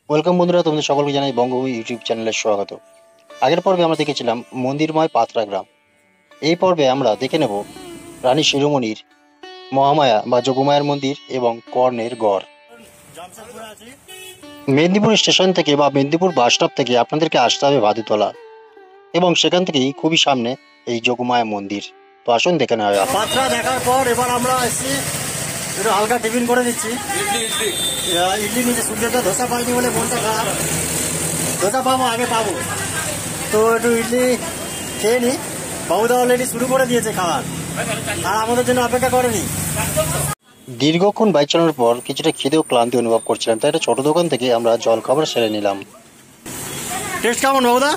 Welcome বন্ধুরা, তোমাদের সকলকে জানাই বঙ্গভূমি ইউটিউব চ্যানেলের স্বাগত। আগের পর্বে আমরা দেখেছিলাম মন্দিরময় পাত্রা গ্রাম। এই পর্বে আমরা দেখে নেব রানী শিরোমণির মহামায়া বা যোগমায়ার মন্দির এবং কর্ণের গড়। মেদিনীপুর স্টেশন থেকে বা মেদিনীপুর বাস স্টপ থেকে আপনাদেরকে আসতে হবে ভাদুতলা, এবং সেখান থেকেই খুবই সামনে এই যোগমায়া মন্দির। তো আসুন দেখে নেওয়া যাক। পাত্রা দেখার পর এবার আমরা এসেছি একটু হালকা টিফিন করে দিচ্ছি। ইডলি নিচে সূর্যটা ধোসা পাইনি বলে মনটা খারাপ। ধোসা পাবো, আগে পাবো, তো একটু ইডলি খেয়ে নি। বাবুদা অলরেডি শুরু করে দিয়েছে খাবার, আর আমাদের জন্য অপেক্ষা করেনি। দীর্ঘক্ষণ বাইক চালানোর পর কিছুটা খিদেও ক্লান্তি অনুভব করছিলাম, তাই একটা ছোট দোকান থেকে আমরা জল খাবার সেরে নিলাম। টেস্ট কেমন বাবুদা?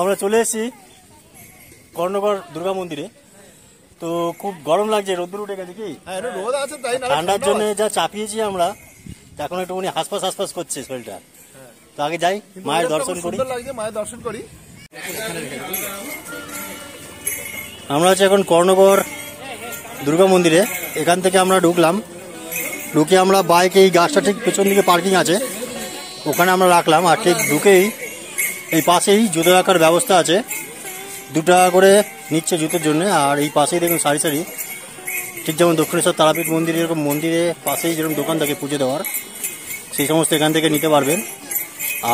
আমরা চলে এসেছি কর্ণগড় দুর্গা মন্দিরে। তো খুব গরম লাগছে, রোদ্দুর উঠে গেছে কি ঠান্ডার জন্য যা চাপিয়েছি আমরা, এখন একটুখানি হাসপাস করছে শরীরটা। তো আগে যাই, মায়ের দর্শন করি। আমরা হচ্ছে এখন কর্ণগড় দুর্গা মন্দিরে। এখান থেকে আমরা ঢুকে আমরা বাইক এই গাছটা ঠিক পেছন দিকে পার্কিং আছে, ওখানে আমরা রাখলাম। আর ঠিক ঢুকেই এই পাশেই জুতো রাখার ব্যবস্থা আছে, 2 টাকা করে নিচ্ছে জুতোর জন্য। আর এই পাশেই দেখুন সারি সারি, ঠিক যেমন দক্ষিণেশ্বর তারাপীঠ মন্দির এরকম মন্দিরে পাশেই যেরকম দোকান থাকে পুজো দেওয়ার, সেই সমস্ত এখান থেকে নিতে পারবেন।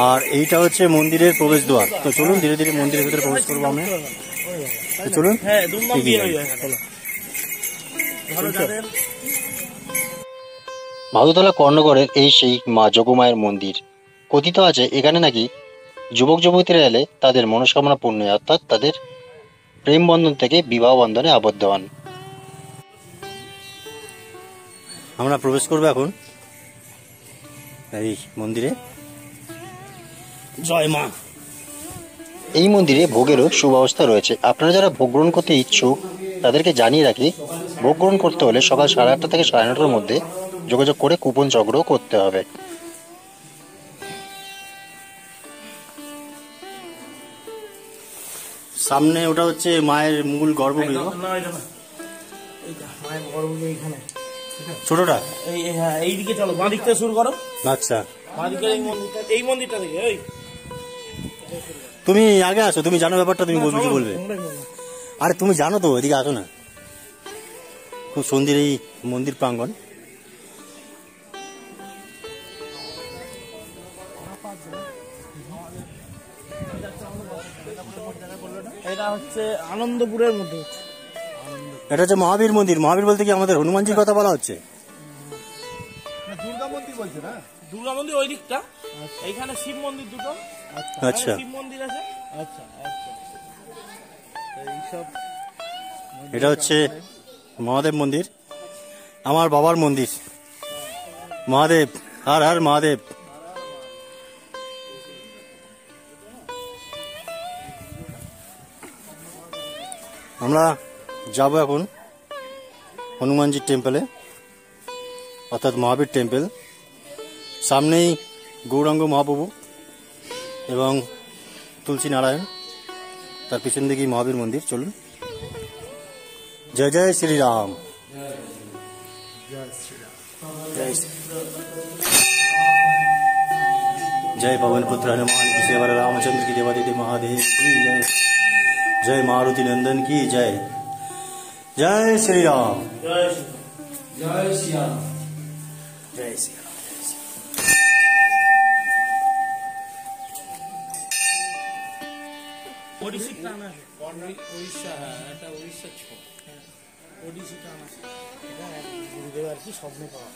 আর এইটা হচ্ছে মন্দিরের প্রবেশদ্বার। তো চলুন ধীরে ধীরে মন্দিরের ভিতরে প্রবেশ করবো আমরা। চলুন। ভাদুতলা কর্ণগড়ের এই সেই মা যোগমায়ের মন্দির। কথিত আছে এখানে নাকি যুবক যুবতীরা এলে তাদের মনস্কামনা পূর্ণ হয়, অর্থাৎ তাদের প্রেম বন্ধন থেকে বিবাহ বন্ধনে আবদ্ধ হন। আমরা প্রবেশ করবো এখন এই মন্দিরে। জয় মা। এই মন্দিরে ভোগেরও সুব্যবস্থা রয়েছে। আপনারা যারা ভোগ গ্রহণ করতে ইচ্ছুক তাদেরকে জানিয়ে রাখি, ভোগ গ্রহণ করতে হলে সকাল 8:30 থেকে 9:30 মধ্যে যোগাযোগ করে কুপন সংগ্রহ করতে হবে। সামনে ওটা হচ্ছে মায়ের মূল গর্ভগৃহ। ছোটটা এইদিকে চলো, বাঁ দিক থেকে শুরু করো। আচ্ছা, বাঁ দিকে এই মন্দিরটা থেকে। তুমি আগে আসো, তুমি জানো ব্যাপারটা, তুমি বলবে কি বলবে। আরে তুমি জানো তো, এদিকে আসো না। খুব সুন্দর এই মন্দির প্রাঙ্গণ। এটা হচ্ছে আনন্দপুরের মধ্যে। এটা হচ্ছে মহাবীর মন্দির। মহাবীর বলতে কি আমাদের হনুমানজির কথা বলা হচ্ছে? দুর্গা মন্দির বলছে না, দুর্গা মন্দির ওই দিকটা। এইখানে শিব মন্দির দুটো। আচ্ছা, শিব মন্দির আছে। আচ্ছা আচ্ছা, এইসব। এটা হচ্ছে মহাদেব মন্দির, আমার বাবার মন্দির। মহাদেব, হর হর মহাদেব। আমরা যাব এখন হনুমানজির টেম্পলে, অর্থাৎ মহাবীর টেম্পল। সামনেই গৌরাঙ্গ মহাপ্রভু এবং তুলসী নারায়ণ, তার পিছন দিকেই মহাবীর মন্দির। চলুন। জয় জয় শ্রীরাম। जय पवन पुत्र हनुमान की सेवा, रामचंद्र की देवादिदेव महादेव की जय। जय मारुति नंदन की जय। जय श्री राम। जय श्री राम। जय श्री राम। ওড়িশি টান আছে, উড়িষ্যা, এটা উড়িষ্যা ছোট ওড়িশি টান আছে। এটা গুরুদেব আর কি স্বপ্নে পাওয়া।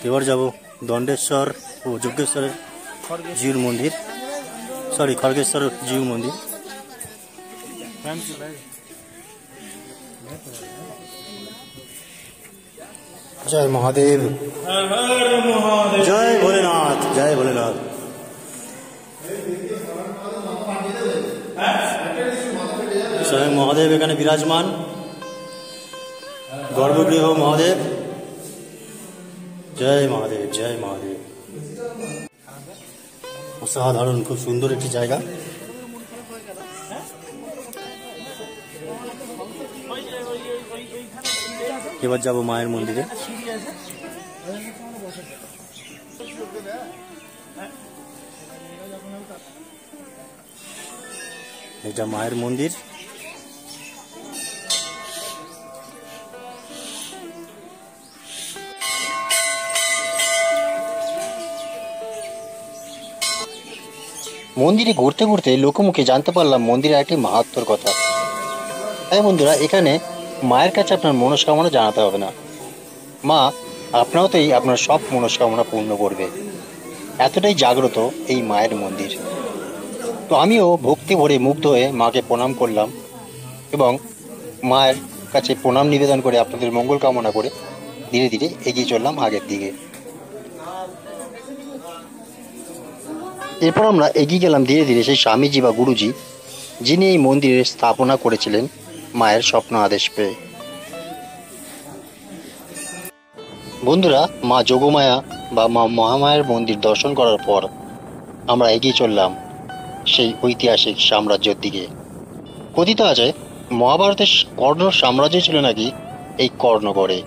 এবার যাব দণ্ডেশ্বর ও যজ্ঞেশ্বরের জিউর মন্দির, সরি খড়গেশ্বর জিউ মন্দির। জয় মহাদেব, জয় ভোলেনাথ, জয় ভোলেনাথ। স্বয়ং মহাদেব এখানে বিরাজমান, গর্ভগৃহ মহাদেব। জয় মহাদেব, জয় মহাদেব। অসাধারণ, খুব সুন্দর একটি জায়গা। এবার যাব মায়ের মন্দিরে। এটা মায়ের মন্দির। মন্দিরে ঘুরতে ঘুরতে লোকমুখে জানতে পারলাম মন্দিরের একটি মাহাত্ম্যর কথা। তাই বন্ধুরা, এখানে মায়ের কাছে আপনার মনস্কামনা জানাতে হবে না, মা আপনাতেই আপনার সব মনস্কামনা পূর্ণ করবে। এতটাই জাগ্রত এই মায়ের মন্দির। তো আমিও ভক্তি ভরে মুগ্ধ হয়ে মাকে প্রণাম করলাম এবং মায়ের কাছে প্রণাম নিবেদন করে আপনাদের মঙ্গল কামনা করে ধীরে ধীরে এগিয়ে চললাম আগের দিকে। এরপর আমরা এগিয়ে গেলাম ধীরে ধীরে সেই স্বামীজি বা গুরুজি, যিনি এই মন্দিরের স্থাপনা করেছিলেন মায়ের স্বপ্ন আদেশ পেয়ে। বন্ধুরা, মা যোগমায়া বা মা মহামায়ার মন্দির দর্শন করার পর আমরা এগিয়ে চললাম সেই ঐতিহাসিক সাম্রাজ্যের দিকে। কথিত আছে মহাভারতের কর্ণ সাম্রাজ্য ছিল নাকি এই কর্ণগড়ে।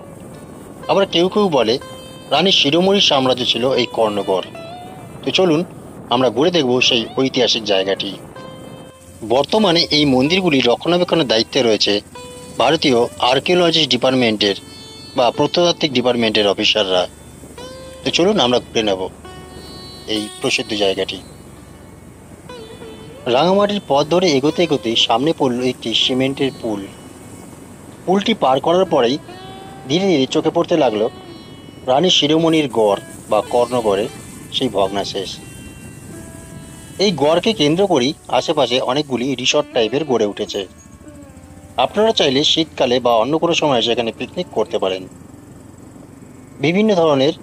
আবার কেউ কেউ বলে রানী শিরোমণির সাম্রাজ্য ছিল এই কর্ণগড়। তো চলুন আমরা ঘুরে দেখব সেই ঐতিহাসিক জায়গাটি। বর্তমানে এই মন্দিরগুলি রক্ষণাবেক্ষণের দায়িত্বে রয়েছে ভারতীয় আর্কিওলজি ডিপার্টমেন্টের বা প্রত্নতাত্ত্বিক ডিপার্টমেন্টের অফিসাররা। তো চলুন আমরা ঘুরে নেব এই প্রসিদ্ধ জায়গাটি। রাঙামাটির পথ ধরে এগোতে এগোতে সামনে পড়ল একটি সিমেন্টের পুল। পুলটি পার করার পরেই ধীরে ধীরে চোখে পড়তে লাগলো রানী শিরোমণির গড় বা কর্ণগড়ের সেই ভগ্নাশেষ। এই গড়কে কেন্দ্র করেই আশেপাশে অনেকগুলি রিসর্ট টাইপের গড়ে উঠেছে। আপনারা চাইলে শীতকালে বা অন্য কোনো সময় সেখানে পিকনিক করতে পারেন। বিভিন্ন ধরনের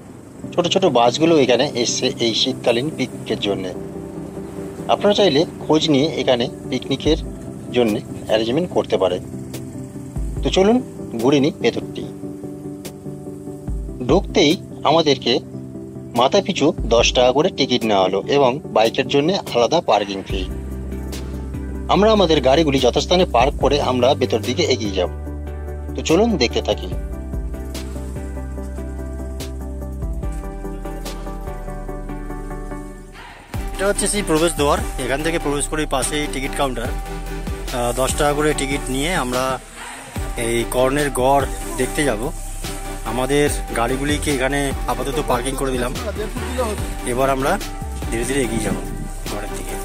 ছোট ছোট বাসগুলো এখানে এসছে এই শীতকালীন পিকনিকের জন্য। আপনারা চাইলে খোঁজ নিয়ে এখানে পিকনিকের জন্য অ্যারেঞ্জমেন্ট করতে পারেন। তো চলুন ঘুরে নিই ভেতরটি। ঢুকতেই আমাদেরকে মাথা পিছু 10 টাকা করে টিকিট নেওয়া হলো এবং বাইকের জন্য আলাদা পার্কিং ফি। আমরা আমাদের গাড়িগুলি যথাস্থানে পার্ক করে আমরা ভেতর দিকে এগিয়ে যাব। তো চলুন দেখতে থাকি। এটা হচ্ছে সেই প্রবেশ দ্বার। এখান থেকে প্রবেশ করে পাশেই টিকিট কাউন্টার। 10 টাকা করে টিকিট নিয়ে আমরা এই কর্ণের গড় দেখতে যাব। আমাদের গাড়িগুলিকে এখানে আপাতত পার্কিং করে দিলাম। এবার আমরা ধীরে ধীরে এগিয়ে যাব গড়ের দিকে।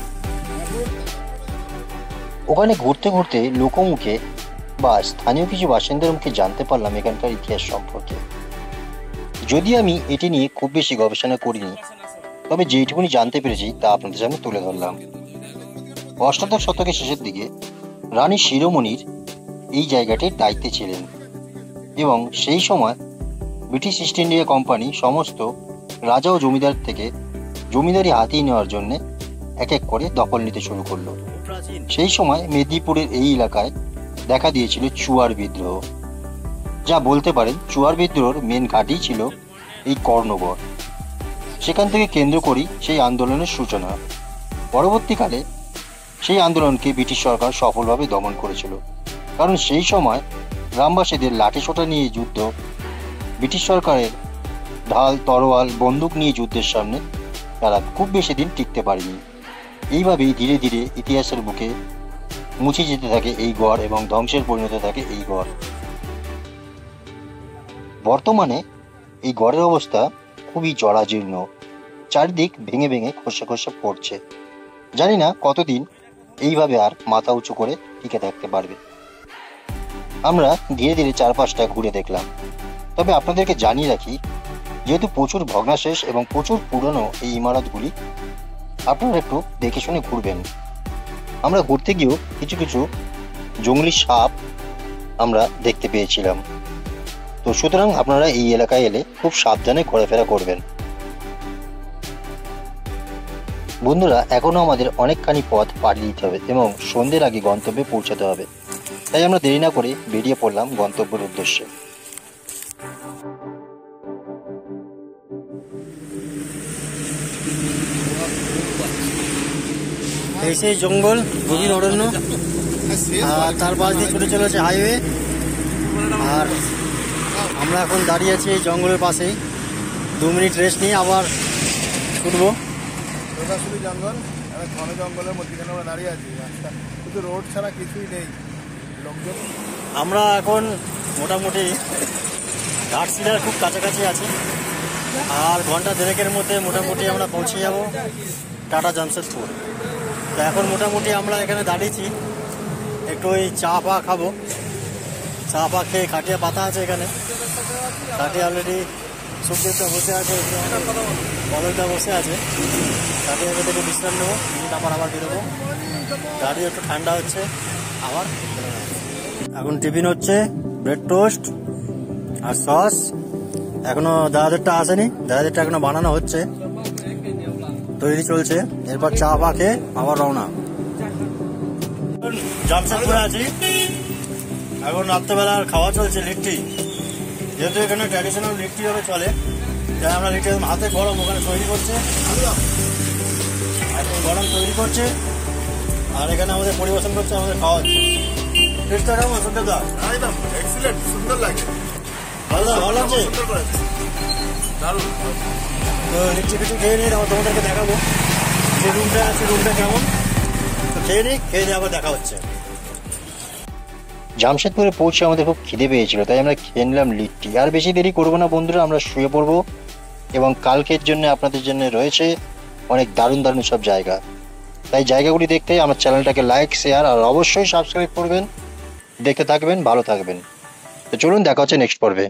ওখানে ঘুরতে ঘুরতে লোকমুখে বা স্থানীয় কিছু বাসিন্দার মুখে জানতে পারলাম এখানকার ইতিহাস সম্পর্কে। যদি আমি এটি নিয়ে খুব বেশি গবেষণা করিনি, তবে যেইটুকুনি জানতে পেরেছি তা আপনাদের সামনে তুলে ধরলাম। অষ্টাদশ শতকের শেষের দিকে রানী শিরোমণির এই জায়গাটির দায়িত্বে ছিলেন এবং সেই সময় ব্রিটিশ ইস্ট ইন্ডিয়া কোম্পানি সমস্ত রাজা ও জমিদার থেকে জমিদারি হাতিয়ে নেওয়ার জন্য এক এক করে দখল নিতে শুরু করলো। সেই সময় মেদিনীপুরের এই এলাকায় দেখা দিয়েছিল চুয়ার বিদ্রোহ, যা বলতে পারেন চুয়ার বিদ্রোহের মেন ঘাঁটি ছিল এই কর্ণগড়। সেখান থেকে কেন্দ্র করেই সেই আন্দোলনের সূচনা। পরবর্তীকালে সেই আন্দোলনকে ব্রিটিশ সরকার সফলভাবে দমন করেছিল, কারণ সেই সময় গ্রামবাসীদের লাঠিসোঁটা নিয়ে যুদ্ধ, ব্রিটিশ সরকারের ঢাল তরোয়াল বন্দুক নিয়ে যুদ্ধের সামনে তারা খুব বেশি দিন টিকতে পারেনি। এইভাবেই ধীরে ধীরে ইতিহাসের বুকে মুছে যেতে থাকে এই গড় এবং ধ্বংসের পরিণত থাকে এই গড়। বর্তমানে এই গড়ের অবস্থা খুবই জরাজীর্ণ, চারিদিক ভেঙে ভেঙে খসে খসে পড়ছে। জানি না কতদিন এইভাবে আর মাথা উঁচু করে টিকে থাকতে পারবে। আমরা ধীরে ধীরে চারপাশটা ঘুরে দেখলাম। তবে আপনাদেরকে জানিয়ে রাখি, যেহেতু প্রচুর ভগ্নাশেষ এবং প্রচুর পুরনো এই ইমারতগুলি, আপনারা একটু দেখে শুনে ঘুরবেন। আমরা ঘুরতে গিয়েও কিছু কিছু জঙ্গলি সাপ আমরা দেখতে পেয়েছিলাম। তো সুতরাং আপনারা এই এলাকায় এলে খুব সাবধানে ঘোরাফেরা করবেন। বন্ধুরা, এখনো আমাদের অনেকখানি পথ পাড়ি দিতে হবে এবং সন্ধ্যের আগে গন্তব্যে পৌঁছাতে হবে। তাই আমরা দেরি না করে বেরিয়ে পড়লাম গন্তব্যের উদ্দেশ্যে। এই সেই জঙ্গল, গভীর অরণ্য, আর তার পাশ দিয়ে ছুটে চলেছে হাইওয়ে। আর আমরা এখন দাঁড়িয়ে আছি এই জঙ্গলের পাশেই, 2 মিনিট রেস্ট নিয়ে আবার ছুটবো। লোকাশুলি জঙ্গল, একটা ঘন জঙ্গলের মধ্যেখানে আমরা দাঁড়িয়ে আছি। রাস্তা শুধু রোড ছাড়া কিছুই নেই, লোকজন। আমরা এখন মোটামুটি ঘাটশিলার খুব কাছাকাছি আছি, আর ঘন্টা দেড়েকের মধ্যে মোটামুটি আমরা পৌঁছে যাব টাটা জামশেদপুর। তো এখন মোটামুটি আমরা এখানে দাঁড়িয়েছি, একটু ওই চা পা খাবো। চা পা খেয়ে খাটিয়া পাতা আছে এখানে, খাটিয়া অলরেডি সুখদেবটা বসে আছে, বদলটা বসে আছে। খাটিয়া একটু বিশ্রাম নেবো, তারপর আবার বেরোবো। গাড়ি একটু ঠান্ডা হচ্ছে আবার। এখন টিফিন হচ্ছে ব্রেড টোস্ট আর সস। এখনো দাদাদেরটা আসেনি, দাদাদেরটা এখনো বানানো হচ্ছে, তৈরি চলছে। এরপর চা পা খেয়ে আবার রওনা। জামশেদপুরে আছি, এখন রাত্রেবেলার খাওয়া চলছে লিট্টি। যেহেতু এখানে ট্র্যাডিশনাল লিট্টি ভাবে চলে, তাই আমরা লিট্টি হাতে গরম ওখানে তৈরি করছে, এখন গরম তৈরি করছে, আর এখানে আমাদের পরিবেশন করছে, আমাদের খাওয়া হচ্ছে। টেস্টটা কেমন সুন্দরদা? একদম এক্সিলেন্ট, সুন্দর লাগে। ভালো লাগছে, দারুণ। তো লিট্টি ফিট্টি খেয়ে নিয়ে তোমাদেরকে দেখাবো যে রুমটা আছে, রুমটা কেমন। তো খেয়ে নিই, খেয়ে দিয়ে আবার দেখা হচ্ছে। জামশেদপুরে পৌঁছে আমাদের খুব খিদে পেয়েছিল, তাই আমরা খেয়ে নিলাম লিট্টি। আর বেশি দেরি করবো না বন্ধুরা, আমরা শুয়ে পড়বো। এবং কালকের জন্য আপনাদের জন্য রয়েছে অনেক দারুণ দারুণ সব জায়গা। তাই জায়গাগুলি দেখতে আমার চ্যানেলটাকে লাইক, শেয়ার আর অবশ্যই সাবস্ক্রাইব করবেন। দেখতে থাকবেন, ভালো থাকবেন। তো চলুন, দেখা হচ্ছে নেক্সট পর্বে।